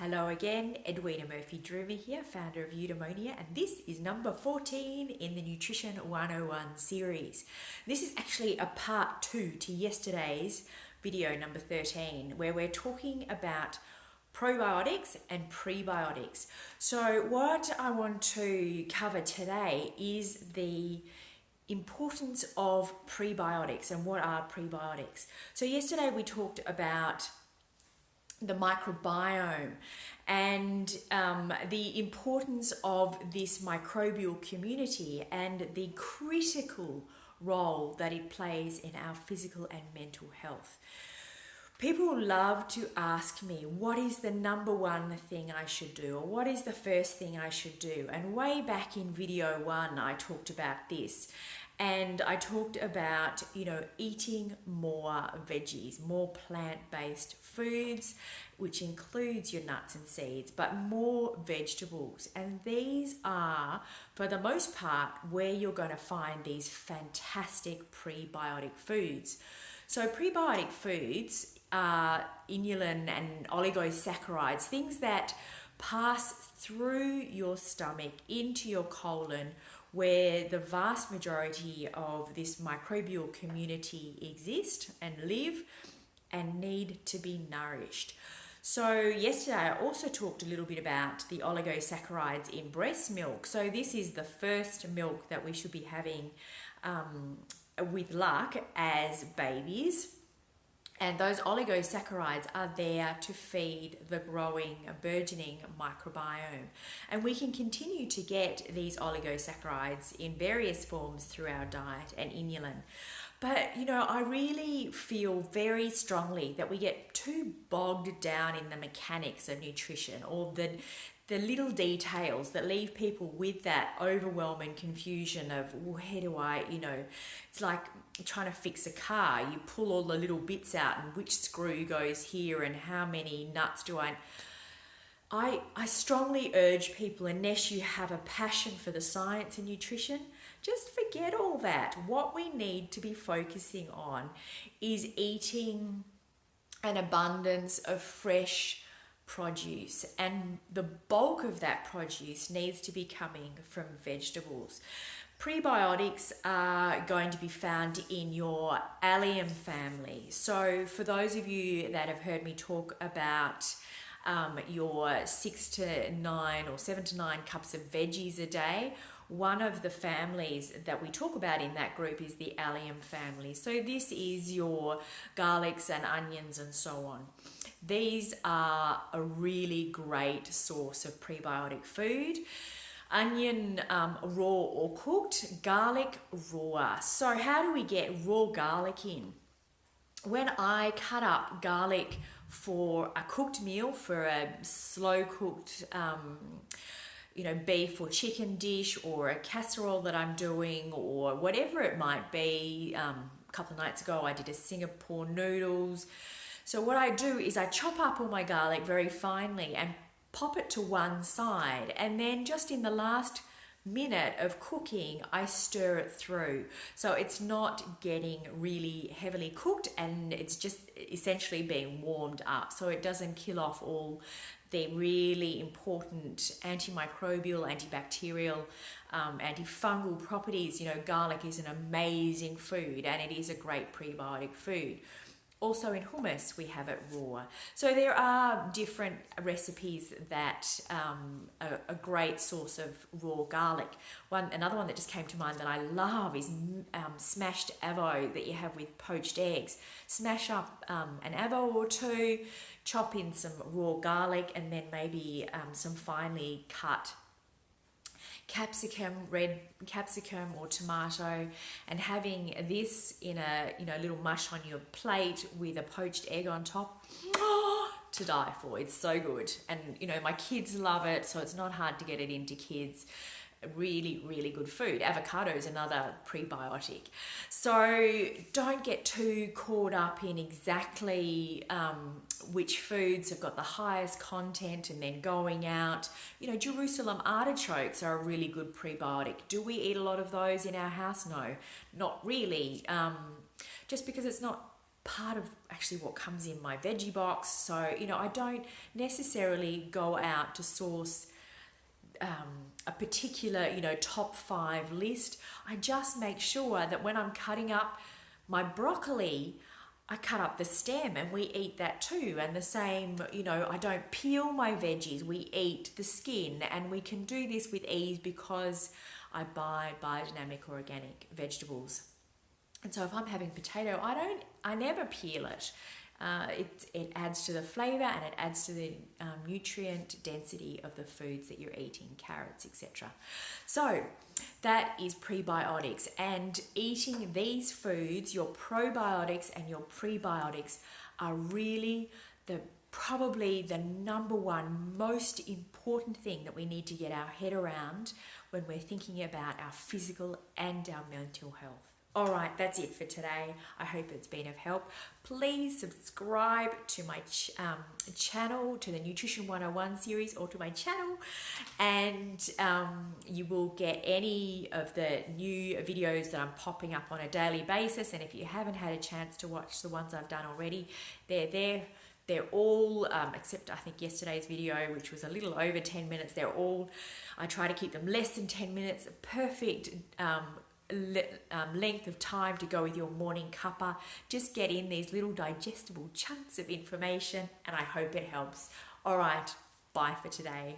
Hello again, Edwina Murphy-Droomer here, founder of EUDAIMONIA, and this is number 14 in the Nutrition 101 series. This is actually a part 2 to yesterday's video number 13, where we're talking about probiotics and prebiotics. So what I want to cover today is the importance of prebiotics and what are prebiotics. So yesterday we talked about the microbiome and the importance of this microbial community and the critical role that it plays in our physical and mental health. People love to ask me, what is the number one thing I should do, or what is the first thing I should do? And way back in video 1, I talked about this. And I talked about, eating more veggies, more plant-based foods, which includes your nuts and seeds, but more vegetables. And these are, for the most part, where you're going to find these fantastic prebiotic foods. So prebiotic foods are inulin and oligosaccharides, things that pass through your stomach into your colon, where the vast majority of this microbial community exist and live and need to be nourished. So yesterday I also talked a little bit about the oligosaccharides in breast milk. So this is the first milk that we should be having with luck as babies. And those oligosaccharides are there to feed the growing, burgeoning microbiome. And we can continue to get these oligosaccharides in various forms through our diet and inulin. But, I really feel very strongly that we get too bogged down in the mechanics of nutrition, or the little details that leave people with that overwhelming confusion of, where do I, it's like trying to fix a car. You pull all the little bits out and which screw goes here and how many nuts do I strongly urge people, unless you have a passion for the science and nutrition, just forget all that. What we need to be focusing on is eating an abundance of fresh produce, and the bulk of that produce needs to be coming from vegetables. Prebiotics are going to be found in your Allium family. So for those of you that have heard me talk about your 6 to 9 or 7 to 9 cups of veggies a day, one of the families that we talk about in that group is the Allium family. So this is your garlics and onions and so on. These are a really great source of prebiotic food. Onion raw or cooked, garlic raw. So how do we get raw garlic in? When I cut up garlic for a cooked meal, for a slow cooked beef or chicken dish, or a casserole that I'm doing, or whatever it might be. A couple of nights ago I did a Singapore noodles. So what I do is I chop up all my garlic very finely and pop it to one side, and then just in the last minute of cooking I stir it through, so it's not getting really heavily cooked and it's just essentially being warmed up, so it doesn't kill off all the really important antimicrobial, antibacterial, antifungal properties. Garlic is an amazing food and it is a great prebiotic food. Also in hummus, we have it raw. So there are different recipes that are a great source of raw garlic. Another one that just came to mind that I love is smashed avo that you have with poached eggs. Smash up an avo or two, chop in some raw garlic, and then maybe some finely cut capsicum, red capsicum or tomato, and having this in a little mush on your plate with a poached egg on top, to die for. It's so good, and my kids love it, so it's not hard to get it into kids. Really, really good food. Avocado is another prebiotic. So don't get too caught up in exactly which foods have got the highest content and then going out. Jerusalem artichokes are a really good prebiotic. Do we eat a lot of those in our house? No, not really. Just because it's not part of actually what comes in my veggie box. So, you know, I don't necessarily go out to source a particular, you know, top 5 list. I just make sure that when I'm cutting up my broccoli, I cut up the stem and we eat that too. And the same, you know, I don't peel my veggies, we eat the skin. And we can do this with ease because I buy biodynamic or organic vegetables. And so if I'm having potato, I never peel it. It adds to the flavour and it adds to the nutrient density of the foods that you're eating, carrots, etc. So that is prebiotics, and eating these foods, your probiotics and your prebiotics, are really probably the number one most important thing that we need to get our head around when we're thinking about our physical and our mental health. All right, that's it for today. I hope it's been of help. Please subscribe to my channel, to the Nutrition 101 series, or to my channel, and you will get any of the new videos that I'm popping up on a daily basis. And if you haven't had a chance to watch the ones I've done already, they're there. They're all, except I think yesterday's video, which was a little over 10 minutes, I try to keep them less than 10 minutes, perfect length of time to go with your morning cuppa. Just get in these little digestible chunks of information, and I hope it helps. All right, bye for today.